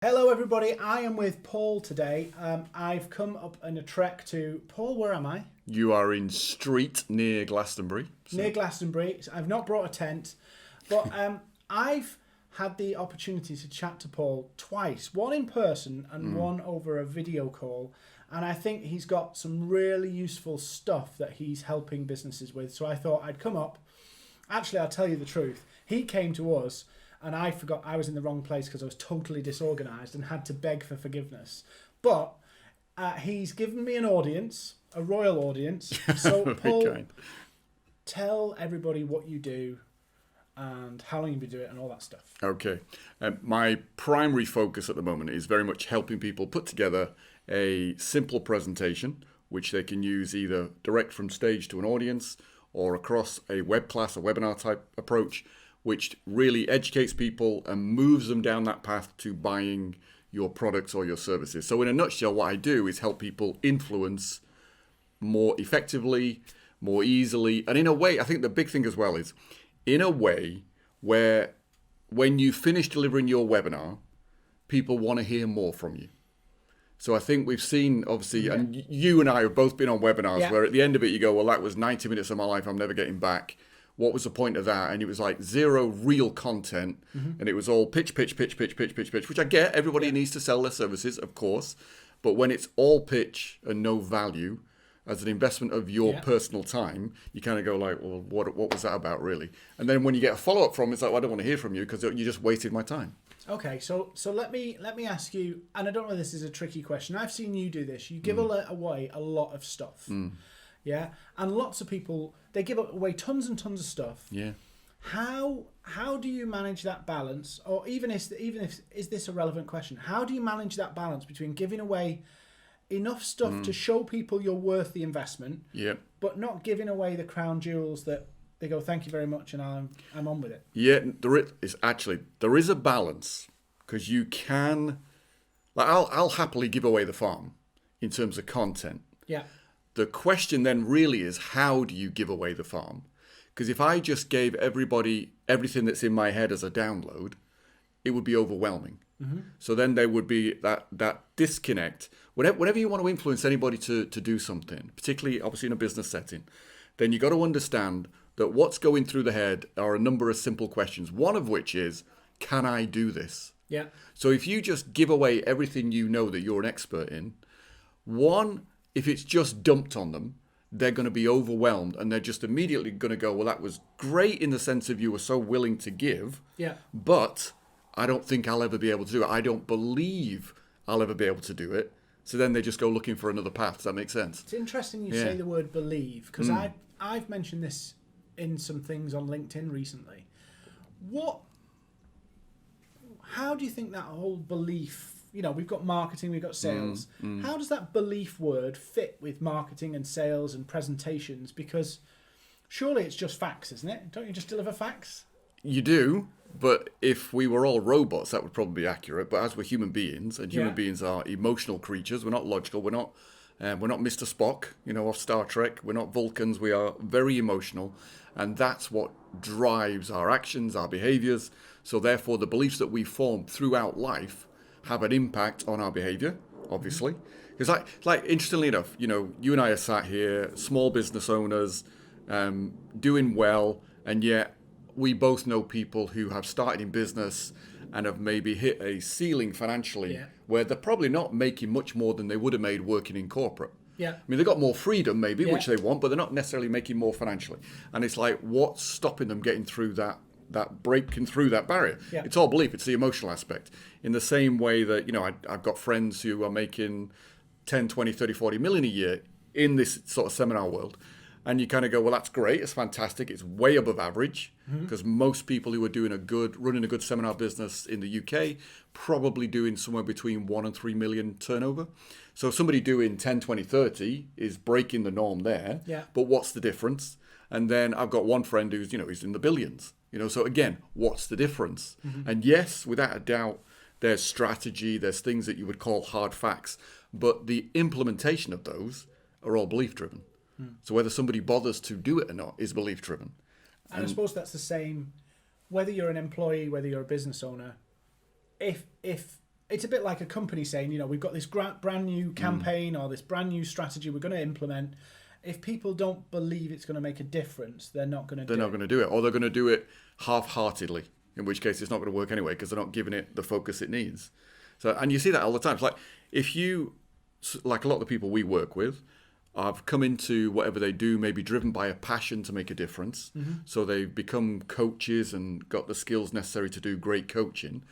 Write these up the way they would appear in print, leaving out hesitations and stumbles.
Hello everybody, I am with Paul today. I've come up on a trek to... Paul, where am I? You are in Street near Glastonbury. Near Glastonbury. I've not brought a tent, but I've had the opportunity to chat to Paul twice, one in person and one over a video call. And I think he's got some really useful stuff that he's helping businesses with. So I thought I'd come up. Actually, I'll tell you the truth. He came to us and I forgot I was in the wrong place because I was totally disorganized and had to beg for forgiveness. But he's given me an audience, a royal audience. So, Paul, tell everybody what you do and how long you've been doing it and all that stuff. Okay. My primary focus at the moment is very much helping people put together a simple presentation, which they can use either direct from stage to an audience or across a web class, a webinar type approach, which really educates people and moves them down that path to buying your products or your services. So in a nutshell, what I do is help people influence more effectively, more easily. And in a way, I think the big thing as well is in a way where when you finish delivering your webinar, people want to hear more from you. So I think we've seen, obviously, and you and I have both been on webinars where at the end of it, you go, well, that was 90 minutes of my life I'm never getting back. What was the point of that? And it was like zero real content. And it was all pitch, which I get. Everybody needs to sell their services, of course. But when it's all pitch and no value as an investment of your personal time, you kind of go like, well, what was that about really? And then when you get a follow-up from it, it's like, well, I don't want to hear from you because you just wasted my time. Okay, so let me ask you, and I don't know if this is a tricky question. I've seen you do this. You give away a lot of stuff. Yeah, and lots of people, they give away tons and tons of stuff. Yeah. How do you manage that balance? Or even if is this a relevant question? How do you manage that balance between giving away enough stuff to show people you're worth the investment, but not giving away the crown jewels that they go, thank you very much, and I'm on with it? Yeah, there is a balance because you can, like I'll happily give away the farm in terms of content. Yeah. The question then really is, how do you give away the farm? Because if I just gave everybody everything that's in my head as a download, it would be overwhelming. So then there would be that disconnect. Whenever you want to influence anybody to do something, particularly obviously in a business setting, then you got to understand that what's going through the head are a number of simple questions. One of which is, can I do this? Yeah. So if you just give away everything you know that you're an expert in, one, if it's just dumped on them, they're going to be overwhelmed and they're just immediately going to go, well, that was great in the sense of you were so willing to give, but I don't think I'll ever be able to do it. I don't believe I'll ever be able to do it. So then they just go looking for another path. Does that make sense? It's interesting you say the word believe, because I've mentioned this in some things on LinkedIn recently. How do you think that whole belief, we've got marketing, we've got sales. How does that belief word fit with marketing and sales and presentations? Because surely it's just facts, isn't it? Don't you just deliver facts? You do, but if we were all robots, that would probably be accurate. But as we're human beings, and human beings are emotional creatures, we're not logical, we're not Mr. Spock, off Star Trek, we're not Vulcans, we are very emotional. And that's what drives our actions, our behaviors. So therefore, the beliefs that we form throughout life have an impact on our behavior, obviously. Because like interestingly enough, you and I are sat here, small business owners, doing well, and yet we both know people who have started in business and have maybe hit a ceiling financially where they're probably not making much more than they would have made working in corporate. Yeah. I mean, they've got more freedom maybe, which they want, but they're not necessarily making more financially. And it's like, what's stopping them getting through that breaking through that barrier? Yeah. It's all belief. It's the emotional aspect. In the same way that, I've got friends who are making 10, 20, 30, 40 million a year in this sort of seminar world. And you kind of go, well, that's great. It's fantastic. It's way above average because most people who are running a good seminar business in the UK, probably doing somewhere between 1 and 3 million turnover. So somebody doing 10, 20, 30 is breaking the norm there. Yeah. But what's the difference? And then I've got one friend who's, he's in the billions. So again, what's the difference? And yes, without a doubt, there's strategy, there's things that you would call hard facts, but the implementation of those are all belief driven. So whether somebody bothers to do it or not is belief driven. And I suppose that's the same, whether you're an employee, whether you're a business owner, if it's a bit like a company saying, we've got this brand new campaign or this brand new strategy we're going to implement. If people don't believe it's going to make a difference, they're not going to do it. They're not going to do it, or they're going to do it half-heartedly, in which case it's not going to work anyway because they're not giving it the focus it needs. So, and you see that all the time. It's like if you, like a lot of the people we work with, have come into whatever they do, maybe driven by a passion to make a difference. So they've become coaches and got the skills necessary to do great coaching.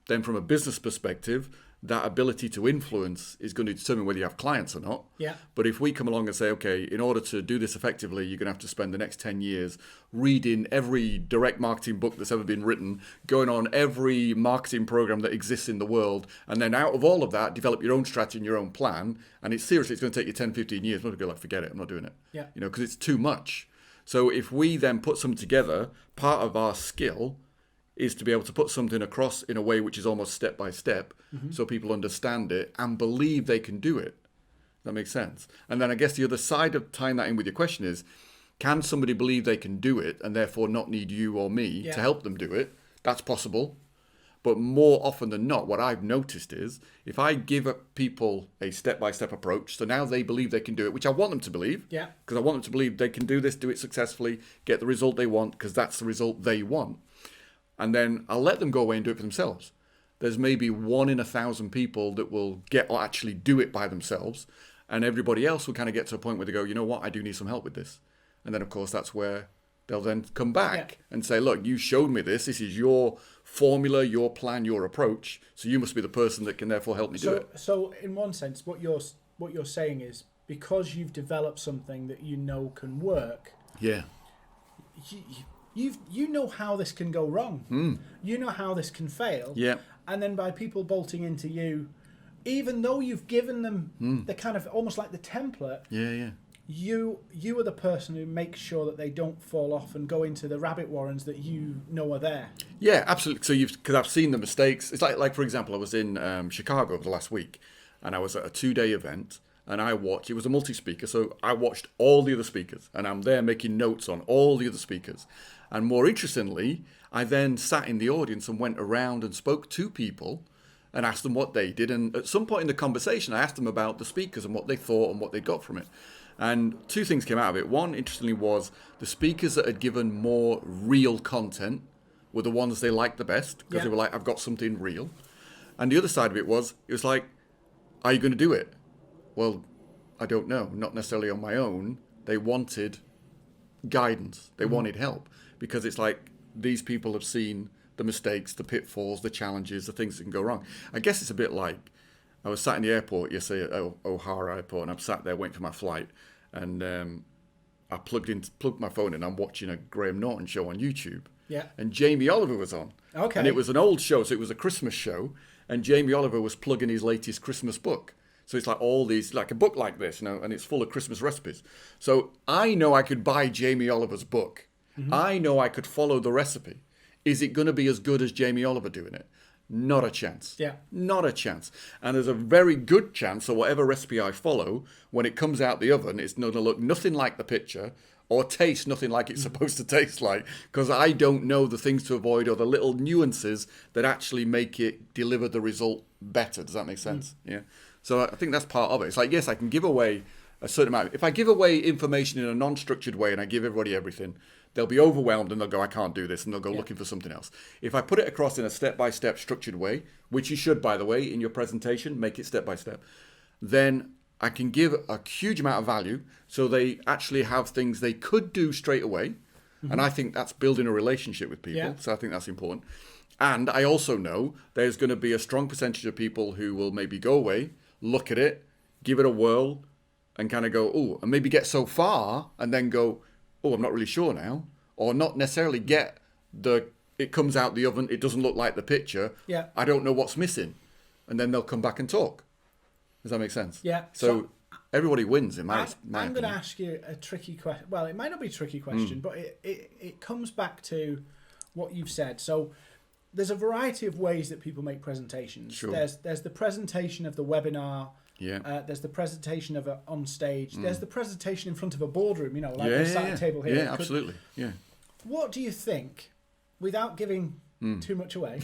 Then from a business perspective, that ability to influence is going to determine whether you have clients or not. Yeah. But if we come along and say, okay, in order to do this effectively, you're going to have to spend the next 10 years reading every direct marketing book that's ever been written, going on every marketing program that exists in the world, and then out of all of that, develop your own strategy and your own plan. And it's seriously, it's going to take you 10, 15 years. I'm not going to be like, forget it, I'm not doing it. Yeah. Because it's too much. So if we then put something together, part of our skill is to be able to put something across in a way which is almost step by step, so people understand it and believe they can do it. That makes sense. And then I guess the other side of tying that in with your question is, can somebody believe they can do it and therefore not need you or me to help them do it? That's possible. But more often than not, what I've noticed is if I give people a step-by-step approach, so now they believe they can do it, which I want them to believe, because I want them to believe they can do this, do it successfully, get the result they want, because that's the result they want. And then I'll let them go away and do it for themselves. There's maybe 1 in 1,000 people that will actually do it by themselves. And everybody else will kind of get to a point where they go, you know what, I do need some help with this. And then, of course, that's where they'll then come back and say, look, you showed me this. This is your formula, your plan, your approach. So you must be the person that can therefore help me do it. So in one sense, what you're saying is because you've developed something that you know can work. Yeah. You know how this can go wrong. You know how this can fail. Yeah. And then by people bolting into you, even though you've given them the kind of almost like the template, you are the person who makes sure that they don't fall off and go into the rabbit warrens that you know are there. Yeah, absolutely. So because I've seen the mistakes. It's like for example, I was in Chicago over the last week, and I was at a 2-day event. And it was a multi-speaker, so I watched all the other speakers, and I'm there making notes on all the other speakers. And more interestingly, I then sat in the audience and went around and spoke to people and asked them what they did. And at some point in the conversation, I asked them about the speakers and what they thought and what they got from it. And 2 things came out of it. One, interestingly, was the speakers that had given more real content were the ones they liked the best, because they were like, I've got something real. And the other side of it was like, are you going to do it? Well, I don't know. Not necessarily on my own. They wanted guidance. They wanted help, because it's like these people have seen the mistakes, the pitfalls, the challenges, the things that can go wrong. I guess it's a bit like I was sat in the airport yesterday at O'Hara Airport, and I'm sat there waiting for my flight, and I plugged my phone in. I'm watching a Graham Norton show on YouTube. Yeah. And Jamie Oliver was on. Okay. And it was an old show, so it was a Christmas show, and Jamie Oliver was plugging his latest Christmas book. So it's like all these, like a book like this, and it's full of Christmas recipes. So I know I could buy Jamie Oliver's book. I know I could follow the recipe. Is it going to be as good as Jamie Oliver doing it? Not a chance. Yeah. Not a chance. And there's a very good chance that whatever recipe I follow, when it comes out the oven, it's going to look nothing like the picture or taste nothing like it's supposed to taste like, because I don't know the things to avoid or the little nuances that actually make it deliver the result better. Does that make sense? Yeah. So I think that's part of it. It's like, yes, I can give away a certain amount. If I give away information in a non-structured way and I give everybody everything, they'll be overwhelmed and they'll go, I can't do this, and they'll go looking for something else. If I put it across in a step-by-step structured way, which you should, by the way, in your presentation, make it step-by-step, then I can give a huge amount of value so they actually have things they could do straight away. And I think that's building a relationship with people. Yeah. So I think that's important. And I also know there's going to be a strong percentage of people who will maybe go away, look at it, give it a whirl, and kind of go, oh, and maybe get so far and then go, oh, I'm not really sure now. Or not necessarily get it comes out the oven, it doesn't look like the picture. Yeah. I don't know what's missing. And then they'll come back and talk. Does that make sense? Yeah. So everybody wins in my opinion. I'm going to ask you a tricky question. Well, it might not be a tricky question, but it comes back to what you've said. So there's a variety of ways that people make presentations. Sure. There's the presentation of the webinar. Yeah. There's the presentation of it on stage. There's the presentation in front of a boardroom, like the sat table here. Yeah, absolutely. Yeah. What do you think, without giving too much away.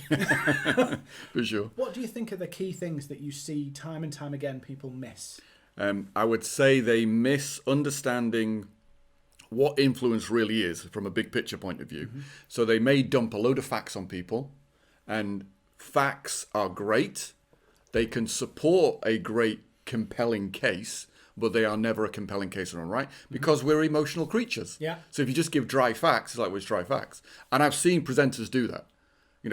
For sure. What do you think are the key things that you see time and time again people miss? I would say they miss understanding what influence really is from a big picture point of view. So they may dump a load of facts on people, and facts are great. They can support a great, compelling case, but they are never a compelling case in their own right, because we're emotional creatures. Yeah. So if you just give dry facts, it's like, well, it's dry facts. And I've seen presenters do that.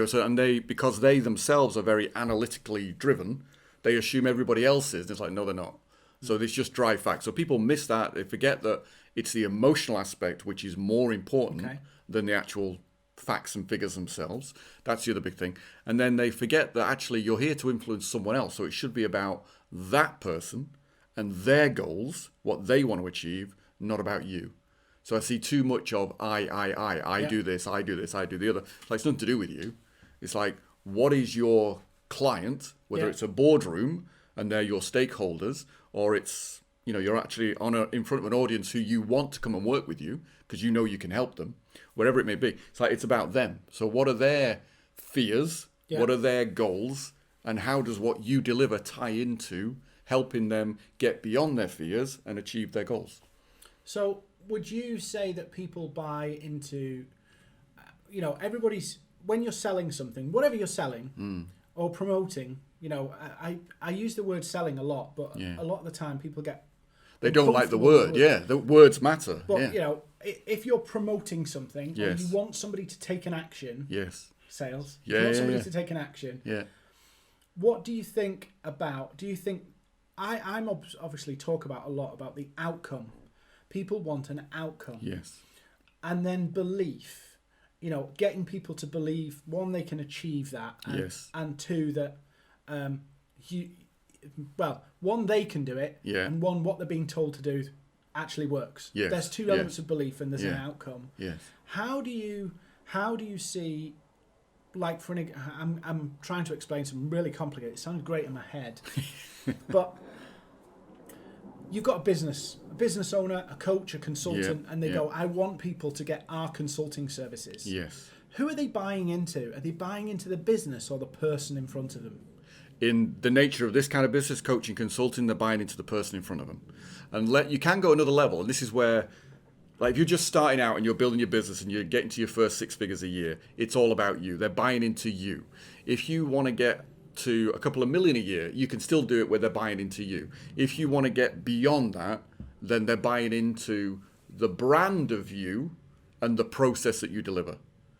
So, and because they themselves are very analytically driven, they assume everybody else is. And it's like, no, they're not. So it's just dry facts. So people miss that. They forget that it's the emotional aspect which is more important than the actual facts and figures themselves. That's the other big thing. And then they forget that actually you're here to influence someone else. So it should be about that person and their goals, what they want to achieve, not about you. So I see too much of I do this, I do this, I do the other. It's like, it's nothing to do with you. It's like, what is your client, whether it's a boardroom and they're your stakeholders, or it's, you're actually in front of an audience who you want to come and work with you because you know you can help them, wherever it may be. It's like, it's about them. So what are their fears? Yeah. What are their goals? And how does what you deliver tie into helping them get beyond their fears and achieve their goals? So would you say that people buy into, everybody's, when you're selling something, whatever you're selling or promoting, I use the word selling a lot, but a lot of the time people they don't like the word. Yeah, the words matter. But, if you're promoting something or you want somebody to take an action, sales, you want somebody to take an action, what do you think about, I'm obviously talk about a lot about the outcome. People want an outcome. Yes. And then belief, getting people to believe, one, they can achieve that. And, and two, that one, they can do it. Yeah. And one, what they're being told to do actually works. Yes. There's two elements of belief and there's an outcome. Yes. How do you see, like, I'm trying to explain something really complicated. It sounds great in my head. But you've got a business owner, a coach, a consultant, and they go, I want people to get our consulting services. Yes. Who are they buying into? Are they buying into the business or the person in front of them? In the nature of this kind of business, coaching, consulting, they're buying into the person in front of them. And you can go another level. And this is where, like, if you're just starting out and you're building your business and you're getting to your first 6 figures a year, it's all about you. They're buying into you. If you want to get to a couple of million a year, you can still do it where they're buying into you. If you want to get beyond that, then they're buying into the brand of you and the process that you deliver.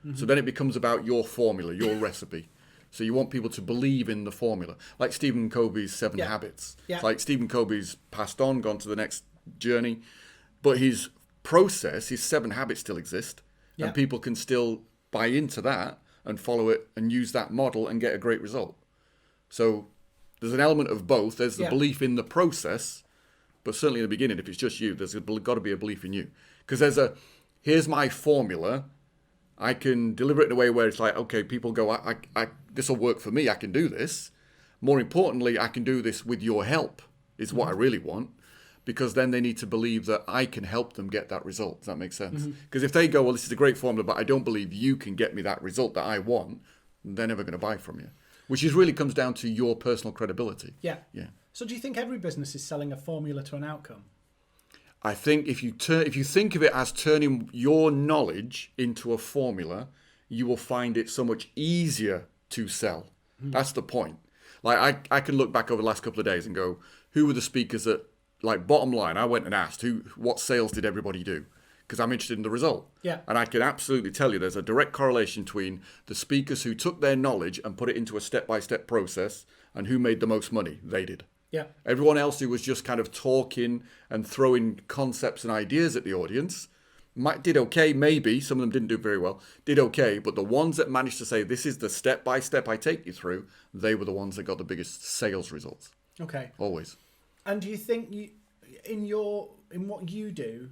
Mm-hmm. So then it becomes about your formula, your recipe. So you want people to believe in the formula. Like Stephen Covey's 7 Habits. Yeah. It's like Stephen Covey's passed on, gone to the next journey, but his process, his 7 habits still exist, and people can still buy into that and follow it and use that model and get a great result. So there's an element of both. There's the belief in the process, but certainly in the beginning, if it's just you, there's got to be a belief in you. Because here's my formula. I can deliver it in a way where it's like, okay, people go, this will work for me. I can do this. More importantly, I can do this with your help is what I really want. Because then they need to believe that I can help them get that result. Does that make sense? Because if they go, well, this is a great formula, but I don't believe you can get me that result that I want, they're never going to buy from you. Which really comes down to your personal credibility. Yeah. So do you think every business is selling a formula to an outcome? I think if you think of it as turning your knowledge into a formula, you will find it so much easier to sell. That's the point. Like I can look back over the last couple of days and go, who were the speakers that, like, bottom line, I went and asked what sales did everybody do? Because I'm interested in the result. Yeah. And I can absolutely tell you there's a direct correlation between the speakers who took their knowledge and put it into a step-by-step process and who made the most money. They did. Yeah. Everyone else who was just kind of talking and throwing concepts and ideas at the audience did okay, maybe. Some of them didn't do very well. Did okay. But the ones that managed to say, this is the step-by-step I take you through, they were the ones that got the biggest sales results. Okay. Always. And do you think in what you do,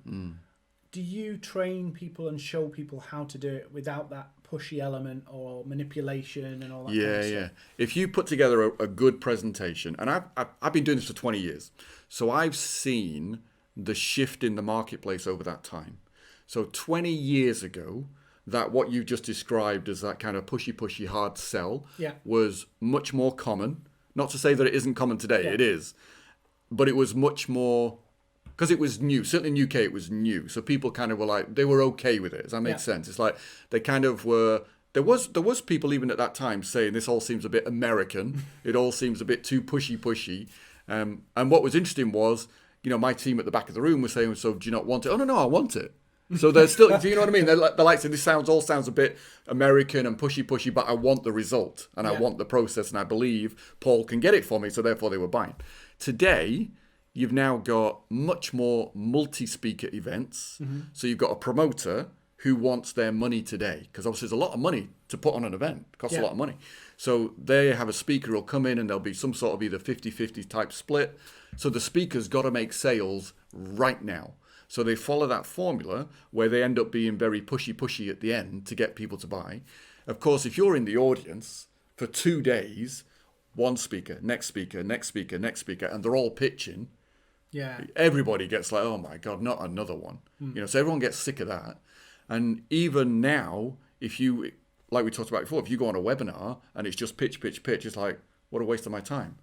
do you train people and show people how to do it without that pushy element or manipulation and all that kind of stuff? Yeah. If you put together a good presentation, and I've been doing this for 20 years, so I've seen the shift in the marketplace over that time. So 20 years ago, that what you just described as that kind of pushy hard sell was much more common. Not to say that it isn't common today, it is. But it was much more, because it was new. Certainly in the UK, it was new. So people kind of were like, they were okay with it. Does that make sense? It's like they kind of were, there was people even at that time saying this all seems a bit American. It all seems a bit too pushy. And what was interesting was, my team at the back of the room was saying, so do you not want it? Oh, no, I want it. So they're still, do you know what I mean? They're like saying, this all sounds a bit American and pushy, but I want the result and I want the process and I believe Paul can get it for me. So therefore they were buying. Today, you've now got much more multi-speaker events. So you've got a promoter who wants their money today, because obviously there's a lot of money to put on an event. It costs a lot of money. So they have a speaker who'll come in and there'll be some sort of either 50-50 type split. So the speaker's got to make sales right now. So they follow that formula where they end up being very pushy at the end to get people to buy. Of course, if you're in the audience for 2 days, one speaker, next speaker, and they're all pitching, everybody gets like, oh my God, not another one. So everyone gets sick of that. And even now, if you, like we talked about before, if you go on a webinar and it's just pitch, it's like, what a waste of my time.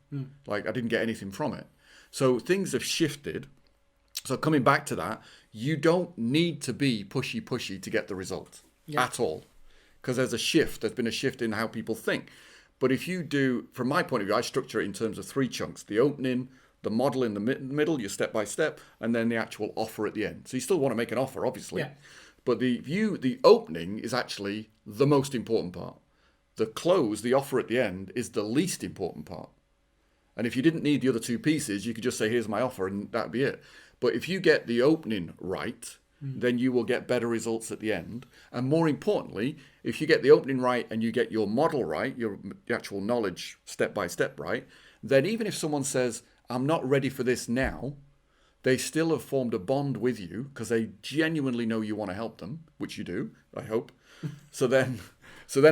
Like I didn't get anything from it. So things have shifted. So coming back to that, you don't need to be pushy to get the result at all. Because there's been a shift in how people think. But if you do, from my point of view, I structure it in terms of 3 chunks. The opening, the model in the middle, your step by step, and then the actual offer at the end. So you still want to make an offer, obviously. But the opening is actually the most important part. The close, the offer at the end, is the least important part. And if you didn't need the other 2 pieces, you could just say, here's my offer, and that'd be it. But if you get the opening right, then you will get better results at the end. And more importantly, if you get the opening right and you get your model right, your actual knowledge step by step right, then even if someone says, I'm not ready for this now, they still have formed a bond with you because they genuinely know you want to help them, which you do, I hope. So then,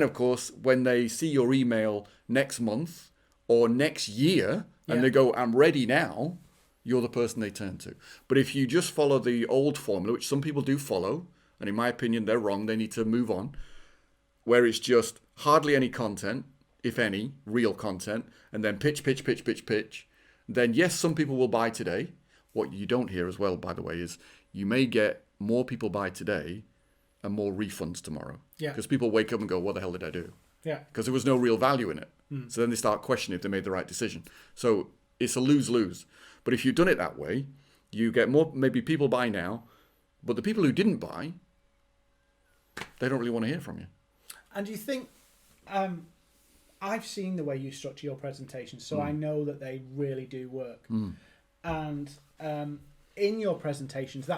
of course, when they see your email next month or next year and they go, I'm ready now, you're the person they turn to. But if you just follow the old formula, which some people do follow, and in my opinion, they're wrong, they need to move on, where it's just hardly any content, if any, real content, and then pitch, then yes, some people will buy today. What you don't hear as well, by the way, is you may get more people buy today and more refunds tomorrow. Because people wake up and go, what the hell did I do? Because there was no real value in it. So then they start questioning if they made the right decision. So it's a lose-lose. But if you've done it that way, you get more, maybe people buy now, but the people who didn't buy, they don't really want to hear from you. And do you think, I've seen the way you structure your presentations, so I know that they really do work. And in your presentations,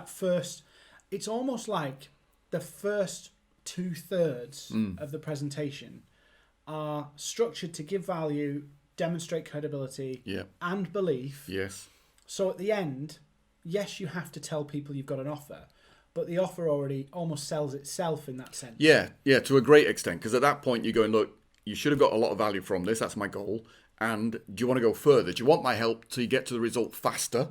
it's almost like the first 2/3 of the presentation are structured to give value, demonstrate credibility and belief. So at the end, yes, you have to tell people you've got an offer, but the offer already almost sells itself in that sense. Yeah, to a great extent, because at that point you're going, look, you should have got a lot of value from this. That's my goal. And do you want to go further? Do you want my help to get to the result faster?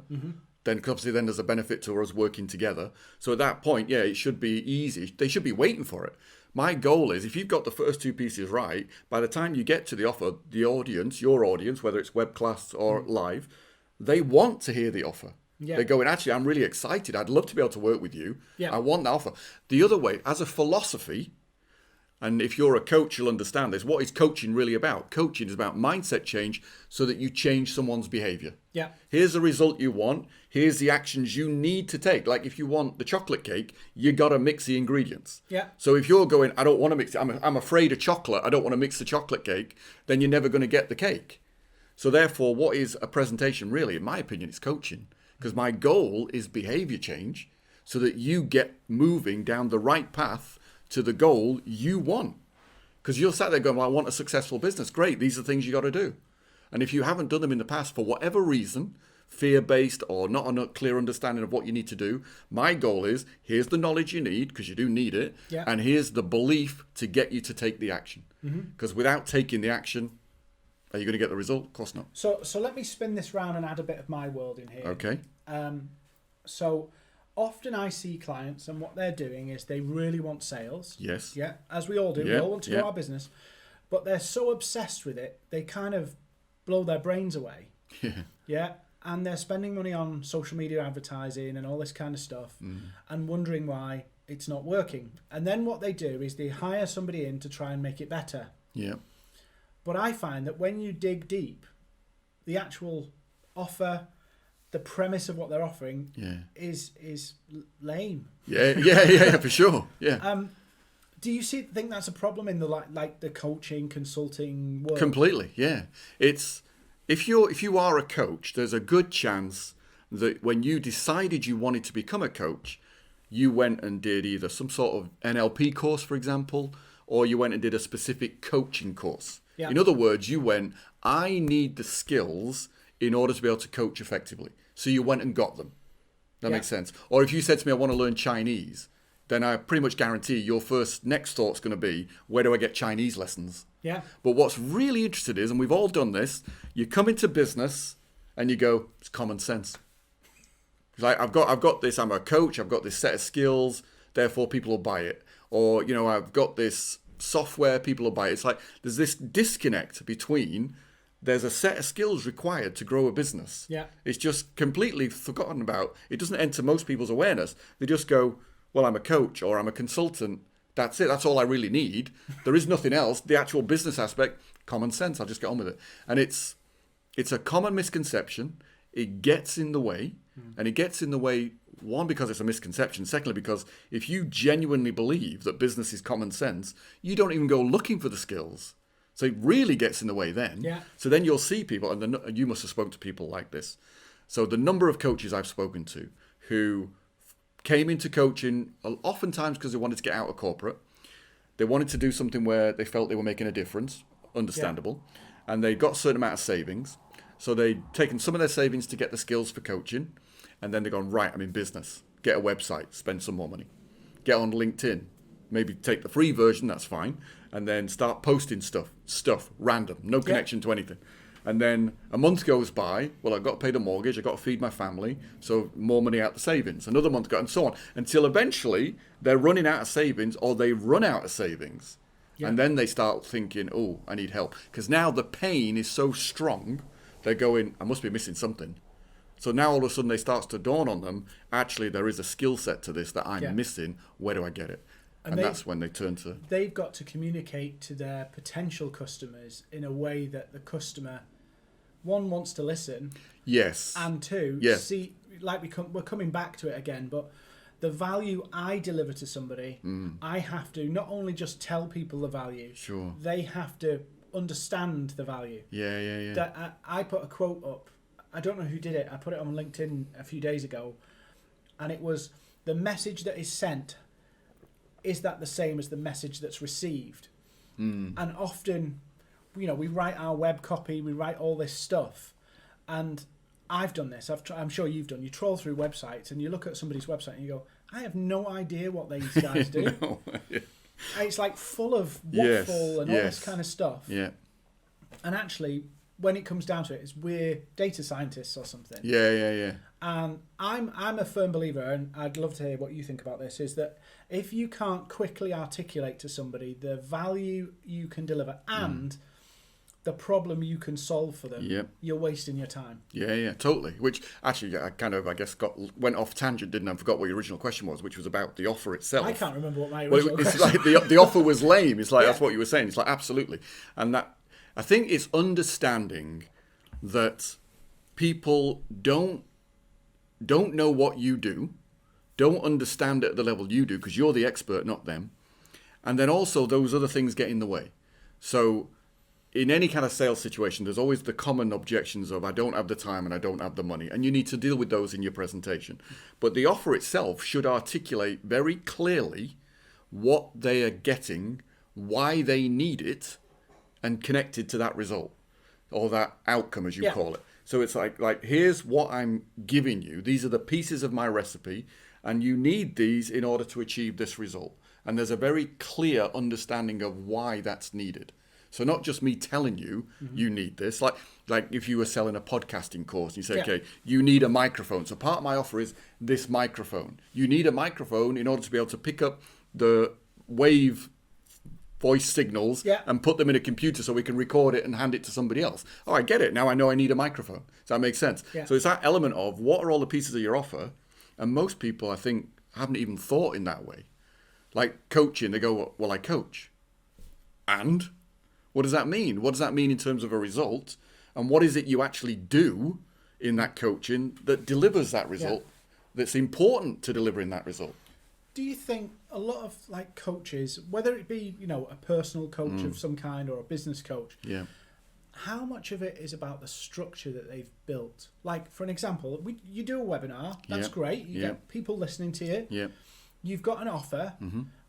Then obviously then there's a benefit to us working together. So at that point, it should be easy. They should be waiting for it. My goal is if you've got the first 2 pieces right, by the time you get to the offer, the audience, your audience, whether it's web class or live, they want to hear the offer. They're going, actually, I'm really excited. I'd love to be able to work with you. I want that offer. The other way, as a philosophy, and if you're a coach, you'll understand this. What is coaching really about? Coaching is about mindset change so that you change someone's behavior. Here's the result you want. Here's the actions you need to take. Like if you want the chocolate cake, you got to mix the ingredients. So if you're going, I don't want to mix it. I'm afraid of chocolate. I don't want to mix the chocolate cake. Then you're never going to get the cake. So therefore, what is a presentation really? In my opinion, it's coaching. Because my goal is behavior change so that you get moving down the right path to the goal you want. Because you're sat there going, well, I want a successful business. Great, these are things you got to do. And if you haven't done them in the past for whatever reason, fear-based or not a clear understanding of what you need to do, my goal is, here's the knowledge you need, because you do need it, and here's the belief to get you to take the action. Because without taking the action, are you going to get the result? Of course not. So let me spin this round and add a bit of my world in here. Okay. So often I see clients and what they're doing is they really want sales. Yes. Yeah, as we all do. We Yeah, all want to grow our business. But they're so obsessed with it, they kind of blow their brains away. Yeah. Yeah. And they're spending money on social media advertising and all this kind of stuff and wondering why it's not working. And then what they do is they hire somebody in to try and make it better. Yeah. But I find that when you dig deep, the actual offer, the premise of what they're offering is lame. Yeah, for sure. Yeah. Do you think that's a problem in the like the coaching, consulting world? Completely, yeah. It's if you are a coach, there's a good chance that when you decided you wanted to become a coach, you went and did either some sort of NLP course, for example, or you went and did a specific coaching course. Yeah. In other words, you went, I need the skills in order to be able to coach effectively. So you went and got them. That makes sense. Or if you said to me, I want to learn Chinese, then I pretty much guarantee your first next thought's going to be, where do I get Chinese lessons? Yeah. But what's really interesting is, and we've all done this, you come into business and you go, it's common sense. It's like, I've got this, I'm a coach, I've got this set of skills, therefore people will buy it. Or, I've got this software, people will buy it. It's like there's this disconnect between there's a set of skills required to grow a business. Yeah. It's just completely forgotten about. It doesn't enter most people's awareness. They just go, well, I'm a coach or I'm a consultant. That's it. That's all I really need. There is nothing else. The actual business aspect, common sense. I'll just get on with it. And it's a common misconception. It gets in the way. And it gets in the way, one, because it's a misconception. Secondly, because if you genuinely believe that business is common sense, you don't even go looking for the skills. So it really gets in the way then. Yeah. So then you'll see people, and you must have spoken to people like this. So the number of coaches I've spoken to who came into coaching oftentimes because they wanted to get out of corporate. They wanted to do something where they felt they were making a difference, understandable. Yeah. And they got a certain amount of savings. So they'd taken some of their savings to get the skills for coaching. And then they've gone, right, I'm in business. Get a website, spend some more money. Get on LinkedIn. Maybe take the free version, that's fine. And then start posting stuff, random, no connection to anything. And then a month goes by, well, I've got to pay the mortgage, I've got to feed my family, so more money out the savings. Another month goes, and so on, until eventually they're running out of savings or they run out of savings. Yeah. And then they start thinking, oh, I need help. Because now the pain is so strong, they're going, I must be missing something. So now all of a sudden they start to dawn on them, actually there is a skill set to this that I'm missing, where do I get it? And that's when they turn to... They've got to communicate to their potential customers in a way that the customer, one, wants to listen. Yes. And two, see, like we're coming back to it again, but the value I deliver to somebody, I have to not only just tell people the value, sure, they have to understand the value. Yeah. That I put a quote up. I don't know who did it. I put it on LinkedIn a few days ago. And it was, the message that is sent, is that the same as the message that's received? And often, we write our web copy, we write all this stuff. And I've done this. I'm sure you've done. You troll through websites and you look at somebody's website and you go, I have no idea what these guys do. No. It's like full of waffle and all this kind of stuff. Yeah. And actually, when it comes down to it, we're data scientists or something. Yeah. And I'm a firm believer, and I'd love to hear what you think about this, is that if you can't quickly articulate to somebody the value you can deliver and the problem you can solve for them, you're wasting your time. Yeah, totally. Which actually, I kind of, I guess, went off tangent, didn't I? I forgot what your original question was, which was about the offer itself. I can't remember what my original question was. It's like the offer was lame. It's like, that's what you were saying. It's like, absolutely. And that, I think it's understanding that people don't know what you do, don't understand it at the level you do, because you're the expert, not them. And then also those other things get in the way. So in any kind of sales situation, there's always the common objections of, I don't have the time and I don't have the money. And you need to deal with those in your presentation. But the offer itself should articulate very clearly what they are getting, why they need it, and connected to that result or that outcome, as you call it. So it's like, here's what I'm giving you. These are the pieces of my recipe, and you need these in order to achieve this result. And there's a very clear understanding of why that's needed. So not just me telling you, you need this. Like if you were selling a podcasting course, and you say, okay, you need a microphone. So part of my offer is this microphone. You need a microphone in order to be able to pick up the wave voice signals and put them in a computer so we can record it and hand it to somebody else. Oh, I get it. Now I know I need a microphone. Does that make sense? Yeah. So it's that element of what are all the pieces of your offer? And most people, I think, haven't even thought in that way. Like coaching, they go, well, I coach. And what does that mean? What does that mean in terms of a result? And what is it you actually do in that coaching that delivers that result, that's important to delivering that result? Do you think a lot of like coaches, whether it be, you know, a personal coach of some kind or a business coach, how much of it is about the structure that they've built? Like, for an example, you do a webinar, that's great, you get people listening to you, you've got an offer,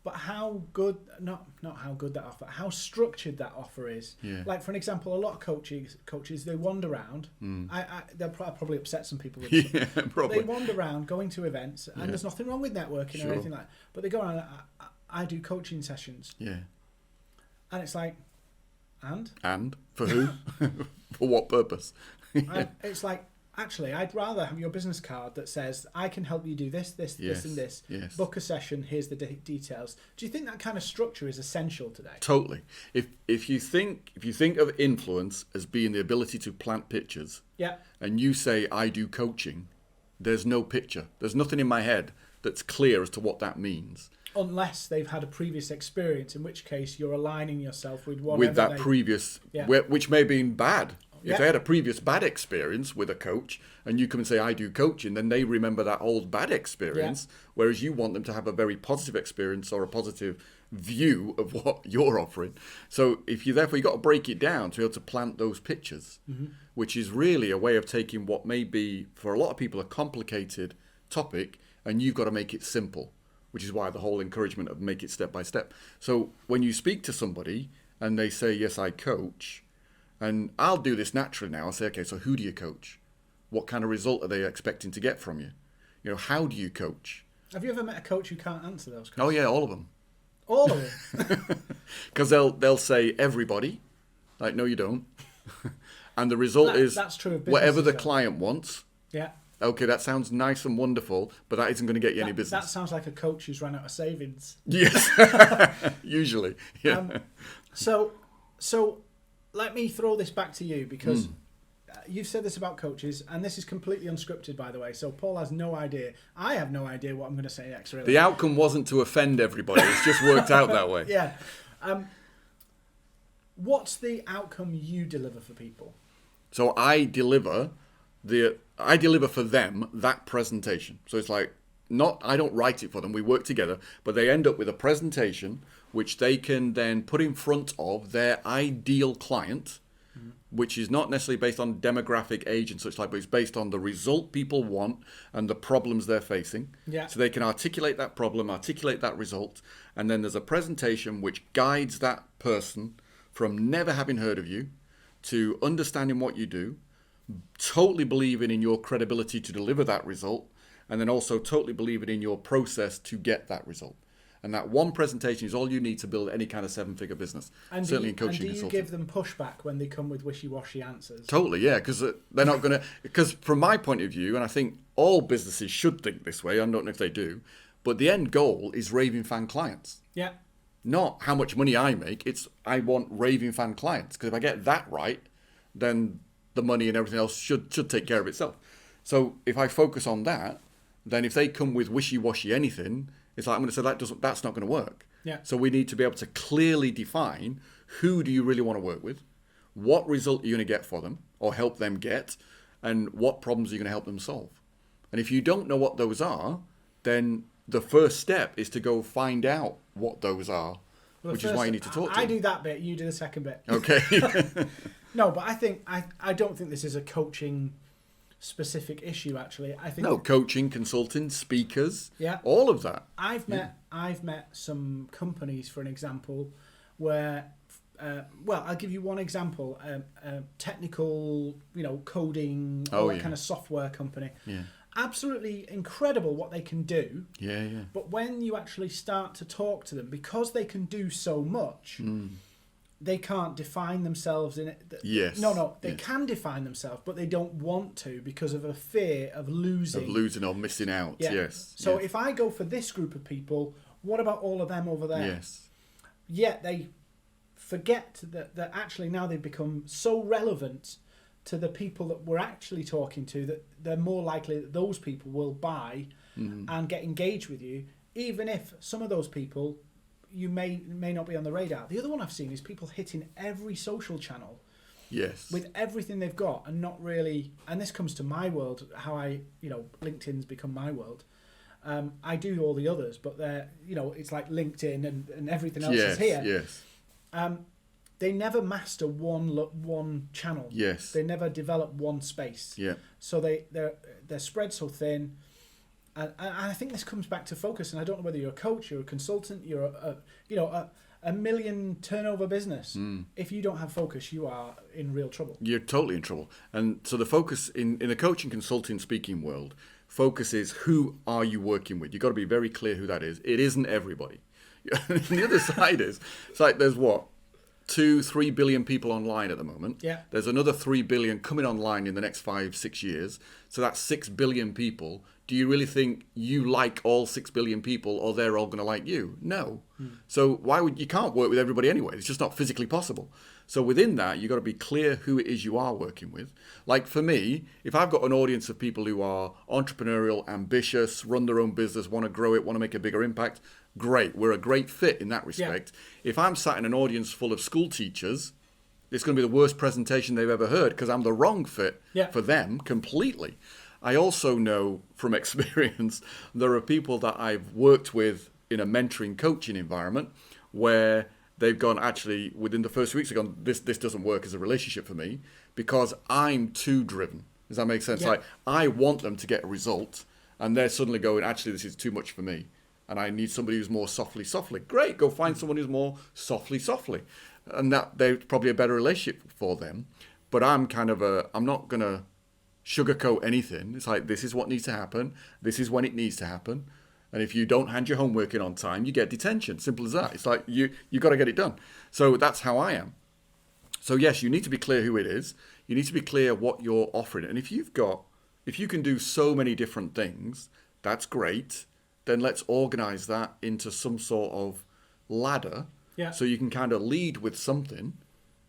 but how good, not how good that offer, how structured that offer is. Like, for an example, a lot of coaches, they wander around, they'll probably upset some people with this, probably. They wander around going to events, and there's nothing wrong with networking or anything like that, but they go around, I do coaching sessions. And it's like, And? For who? For what purpose? It's like, actually, I'd rather have your business card that says, I can help you do this, this, and this. Book a session, here's the details. Do you think that kind of structure is essential today? Totally. If you think of influence as being the ability to plant pictures, and you say, I do coaching, there's no picture. There's nothing in my head that's clear as to what that means. Unless they've had a previous experience, in which case you're aligning yourself with whatever with that previous, which may have been bad. If they had a previous bad experience with a coach, and you come and say, I do coaching, then they remember that old bad experience, whereas you want them to have a very positive experience or a positive view of what you're offering. So you've got to break it down to be able to plant those pictures, which is really a way of taking what may be, for a lot of people, a complicated topic, and you've got to make it simple, which is why the whole encouragement of make it step by step. So when you speak to somebody and they say, yes, I coach, and I'll do this naturally now. I'll say, okay, so who do you coach? What kind of result are they expecting to get from you? You know, how do you coach? Have you ever met a coach who can't answer those questions? Oh yeah, all of them. All of them? Because they'll say everybody. Like, no, you don't. And the result is that's true of whatever the client wants. Yeah. Okay, that sounds nice and wonderful, but that isn't going to get you any business. That sounds like a coach who's run out of savings. Yes, usually. Yeah. So let me throw this back to you, because you've said this about coaches, and this is completely unscripted, by the way. So Paul has no idea. I have no idea what I'm going to say next, really. The outcome wasn't to offend everybody. It's just worked out that way. Yeah. What's the outcome you deliver for people? So I deliver for them that presentation. So it's like, I don't write it for them, we work together, but they end up with a presentation which they can then put in front of their ideal client, which is not necessarily based on demographic, age and such like, but it's based on the result people want and the problems they're facing. So they can articulate that problem, articulate that result, and then there's a presentation which guides that person from never having heard of you to understanding what you do, totally believing in your credibility to deliver that result, and then also totally believing in your process to get that result. And that one presentation is all you need to build any kind of 7-figure business. And certainly in coaching and do you give them pushback when they come with wishy-washy answers? Totally, yeah, because they're not going to... Because from my point of view, and I think all businesses should think this way, I don't know if they do, but the end goal is raving fan clients. Yeah. Not how much money I make, it's I want raving fan clients. Because if I get that right, then the money and everything else should take care of itself. So if I focus on that, then if they come with wishy-washy anything, it's like I'm going to say that's not going to work. Yeah. So we need to be able to clearly define who do you really want to work with, what result are you going to get for them or help them get, and what problems are you going to help them solve. And if you don't know what those are, then the first step is to go find out what those are, which is why you need to talk to them. I do that bit, you do the second bit. Okay. No, but I don't think this is a coaching specific issue, actually. I think coaching, consulting, speakers, all of that. I've met some companies, for an example, where I'll give you one example. Technical, coding, kind of software company. Yeah. Absolutely incredible what they can do. Yeah. But when you actually start to talk to them, because they can do so much, they can't define themselves in it. Yes. No, they can define themselves, but they don't want to because of a fear of losing. Of losing or missing out, yes. So yes. if I go for this group of people, what about all of them over there? Yes. Yet they forget that actually now they've become so relevant to the people that we're actually talking to that they're more likely that those people will buy and get engaged with you, even if some of those people you may not be on the radar. The other one I've seen is people hitting every social channel with everything they've got and not really, and this comes to my world, how LinkedIn's become my world. I do all the others, but they're, it's like LinkedIn and everything else is here. Yes. They never master one channel. Yes. They never develop one space. Yeah. So they're spread so thin. And I think this comes back to focus. And I don't know whether you're a coach, you're a consultant, you're a million turnover business. If you don't have focus, you are in real trouble. You're totally in trouble. And so the focus in the coaching, consulting, speaking world, focus is who are you working with? You've got to be very clear who that is. It isn't everybody. The other side is, it's like there's 2-3 billion people online at the moment. Yeah. There's another 3 billion coming online in the next 5-6 years. So that's 6 billion people. Do you really think you like all 6 billion people or they're all going to like you? No. So you can't work with everybody anyway. It's just not physically possible. So within that, you've got to be clear who it is you are working with. Like for me, if I've got an audience of people who are entrepreneurial, ambitious, run their own business, want to grow it, want to make a bigger impact, great. We're a great fit in that respect. Yeah. If I'm sat in an audience full of school teachers, it's going to be the worst presentation they've ever heard because I'm the wrong fit for them completely. I also know from experience there are people that I've worked with in a mentoring coaching environment where they've gone, actually, within the first 2 weeks, they've gone, this doesn't work as a relationship for me because I'm too driven. Does that make sense? Yeah. Like, I want them to get a result and they're suddenly going, actually, this is too much for me. And I need somebody who's more softly. Great, go find someone who's more softly. And that they're probably a better relationship for them. But I'm not going to sugarcoat anything. It's like, this is what needs to happen. This is when it needs to happen. And if you don't hand your homework in on time, you get detention. Simple as that. It's like, you got to get it done. So that's how I am. So yes, you need to be clear who it is. You need to be clear what you're offering. And if you can do so many different things, that's great. Then let's organize that into some sort of ladder. Yeah. So you can kind of lead with something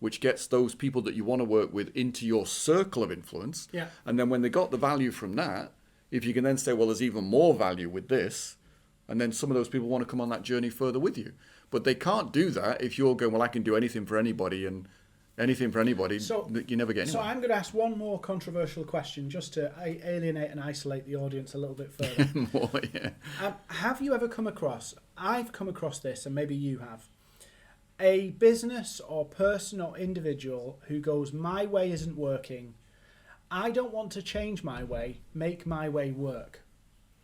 which gets those people that you want to work with into your circle of influence. Yeah. And then when they got the value from that, if you can then say, well, there's even more value with this, and then some of those people want to come on that journey further with you. But they can't do that if you're going, well, I can do anything for anybody and anything for anybody, so you never get anywhere. So I'm going to ask one more controversial question just to alienate and isolate the audience a little bit further. Have you ever come across, I've come across this, and maybe you have, a business or person or individual who goes, my way isn't working, I don't want to change my way, make my way work.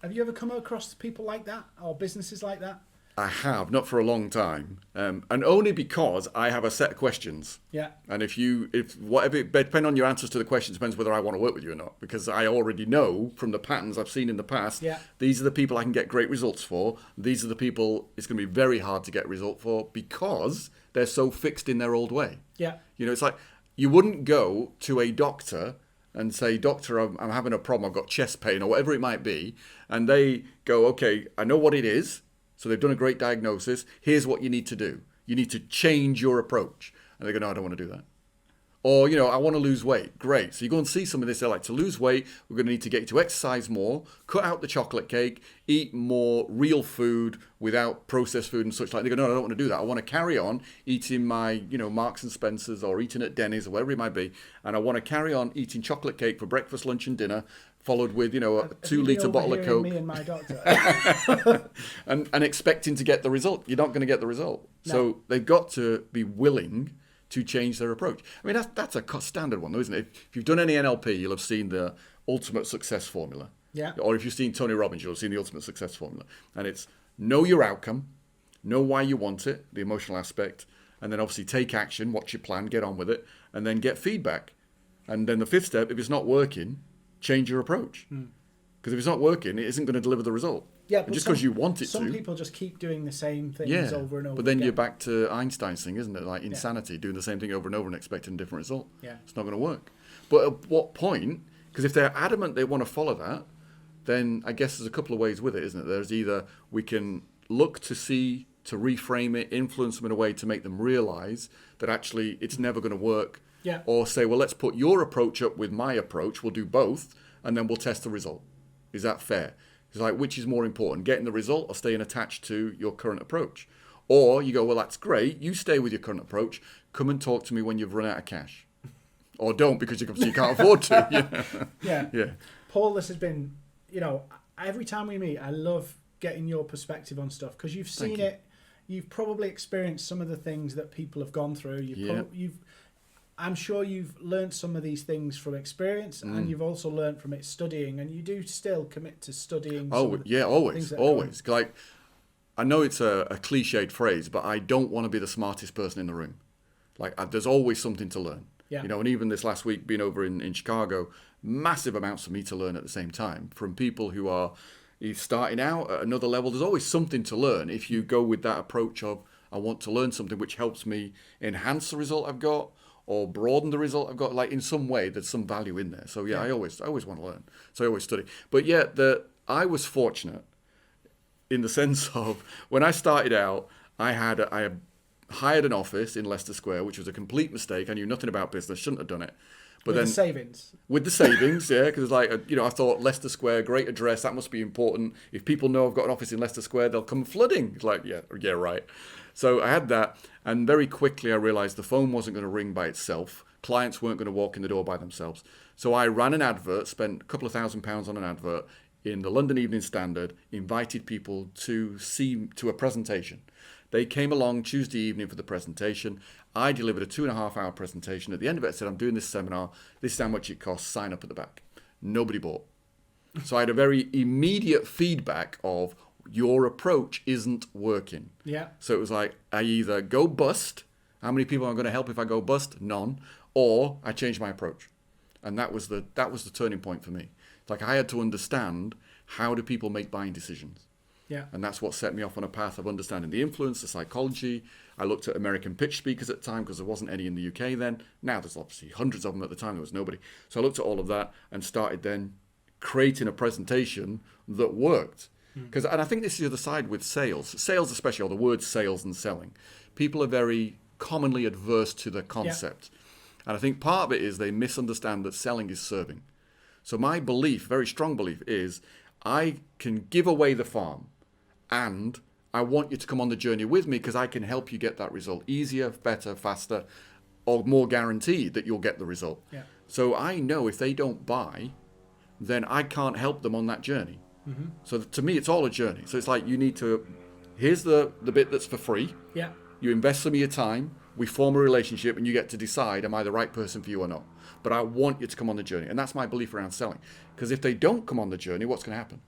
Have you ever come across people like that or businesses like that? I have, not for a long time, and only because I have a set of questions. Yeah. And depending on your answers to the questions, depends whether I want to work with you or not. Because I already know from the patterns I've seen in the past, these are the people I can get great results for. These are the people it's going to be very hard to get a result for because they're so fixed in their old way. Yeah. It's like you wouldn't go to a doctor and say, doctor, I'm having a problem, I've got chest pain or whatever it might be. And they go, okay, I know what it is. So they've done a great diagnosis. Here's what you need to do. You need to change your approach. And they go, no, I don't want to do that. Or, I want to lose weight. Great. So you go and see some of this. They're like, to lose weight, we're going to need to get you to exercise more, cut out the chocolate cake, eat more real food without processed food and such like. They go, no, I don't want to do that. I want to carry on eating my, Marks and Spencer's or eating at Denny's or whatever it might be. And I want to carry on eating chocolate cake for breakfast, lunch and dinner, followed with, a 2-litre bottle of Coke. Me and my doctor. and expecting to get the result. You're not going to get the result. No. So they've got to be willing to change their approach. I mean, that's a standard one, though, isn't it? If you've done any NLP, you'll have seen the ultimate success formula. Yeah. Or if you've seen Tony Robbins, you'll have seen the ultimate success formula. And it's know your outcome, know why you want it, the emotional aspect, and then obviously take action, watch your plan, get on with it, and then get feedback. And then the fifth step, if it's not working, change your approach. Because if it's not working, it isn't going to deliver the result. Yeah, and just because you want it some to. people just keep doing the same things over and over. But then again. you're back to Einstein's thing, isn't it? Like insanity, doing the same thing over and over and expecting a different result. Yeah. It's not going to work. But at what point? Because if they're adamant they want to follow that, then I guess there's a couple of ways with it, isn't it? There's either we can look to see, to reframe it, influence them in a way to make them realize that actually it's never going to work. Yeah. Or say, well, let's put your approach up with my approach. We'll do both, and then we'll test the result. Is that fair? It's like, which is more important, getting the result or staying attached to your current approach? Or you go, well, that's great. You stay with your current approach. Come and talk to me when you've run out of cash. Or don't, because you can't afford to. Yeah. Paul, this has been, every time we meet, I love getting your perspective on stuff because you've seen it. You've probably experienced some of the things that people have gone through. I'm sure you've learned some of these things from experience, and you've also learned from it studying, and you do still commit to studying. Always. Like, I know it's a cliched phrase, but I don't want to be the smartest person in the room. Like, there's always something to learn. Yeah. And even this last week, being over in Chicago, massive amounts for me to learn at the same time from people who are starting out at another level. There's always something to learn if you go with that approach of, I want to learn something which helps me enhance the result I've got or broaden the result I've got. Like, in some way, there's some value in there. So, I always want to learn. So I always study. But I was fortunate in the sense of when I started out, I had hired an office in Leicester Square, which was a complete mistake. I knew nothing about business, shouldn't have done it. But with the savings. With the savings, yeah, because I thought Leicester Square, great address, that must be important. If people know I've got an office in Leicester Square, they'll come flooding. It's like, yeah, right. So I had that, and very quickly I realised the phone wasn't going to ring by itself. Clients weren't going to walk in the door by themselves. So I ran an advert, spent a couple of £1,000 on an advert in the London Evening Standard, invited people to a presentation. They came along Tuesday evening for the presentation. I delivered a 2.5-hour presentation. At the end of it, I said, I'm doing this seminar. This is how much it costs. Sign up at the back. Nobody bought. So I had a very immediate feedback of your approach isn't working. Yeah. So it was like, I either go bust. How many people am I going to help if I go bust? None. Or I change my approach. And that was the turning point for me. It's like I had to understand, how do people make buying decisions? Yeah. And that's what set me off on a path of understanding the influence, the psychology. I looked at American pitch speakers at the time because there wasn't any in the UK then. Now there's obviously hundreds of them. At the time there was nobody. So I looked at all of that and started then creating a presentation that worked. And I think this is the other side with sales. Sales especially, or the words sales and selling. People are very commonly adverse to the concept. Yeah. And I think part of it is they misunderstand that selling is serving. So my belief, very strong belief, is I can give away the farm. And I want you to come on the journey with me because I can help you get that result easier, better, faster, or more guaranteed that you'll get the result. Yeah. So I know if they don't buy, then I can't help them on that journey. Mm-hmm. So to me, it's all a journey. So it's like here's the bit that's for free. Yeah. You invest some of your time, we form a relationship, and you get to decide, am I the right person for you or not? But I want you to come on the journey. And that's my belief around selling. Because if they don't come on the journey, what's going to happen?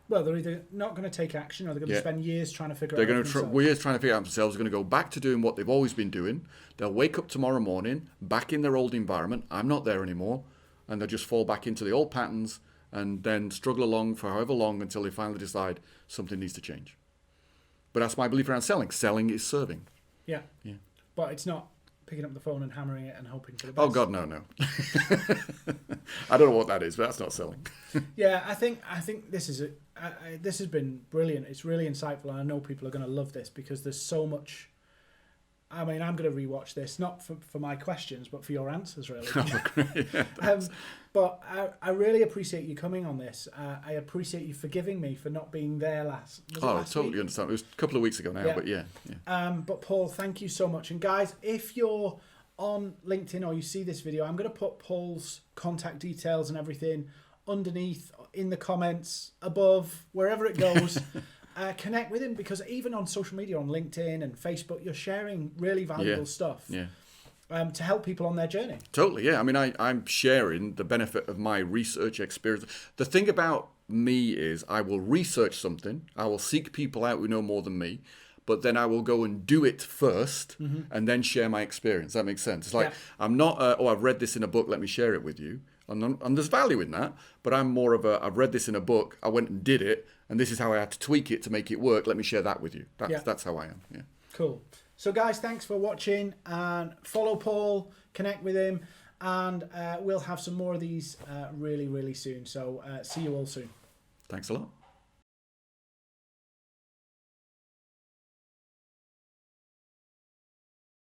Well, they're either not going to take action or they're going to spend years trying to figure out. They're going to years trying to figure out themselves. They're going to go back to doing what they've always been doing. They'll wake up tomorrow morning, back in their old environment. I'm not there anymore. And they'll just fall back into the old patterns and then struggle along for however long until they finally decide something needs to change. But that's my belief around selling. Selling is serving. Yeah. Yeah. But it's not picking up the phone and hammering it and hoping for the best. Oh, God, no. I don't know what that is, but that's not selling. Yeah, I think this is this has been brilliant. It's really insightful, and I know people are going to love this because there's so much. I mean, I'm going to rewatch this, not for my questions, but for your answers, really. But I really appreciate you coming on this. I appreciate you forgiving me for not being there last I totally understand. It was a couple of weeks ago now, but yeah. But Paul, thank you so much. And guys, if you're on LinkedIn or you see this video, I'm going to put Paul's contact details and everything underneath, in the comments, above, wherever it goes. Connect with him, because even on social media, on LinkedIn and Facebook, you're sharing really valuable stuff to help people on their journey. Totally, yeah. I mean, I'm sharing the benefit of my research experience. The thing about me is I will research something. I will seek people out who know more than me. but then I will go and do it first and then share my experience. That makes sense. It's like, I'm not, I've read this in a book, let me share it with you. And there's value in that, but I'm more of I've read this in a book, I went and did it, and this is how I had to tweak it to make it work. Let me share that with you. That's how I am. Yeah. Cool. So guys, thanks for watching, and follow Paul, connect with him, and we'll have some more of these really, really soon. So see you all soon. Thanks a lot.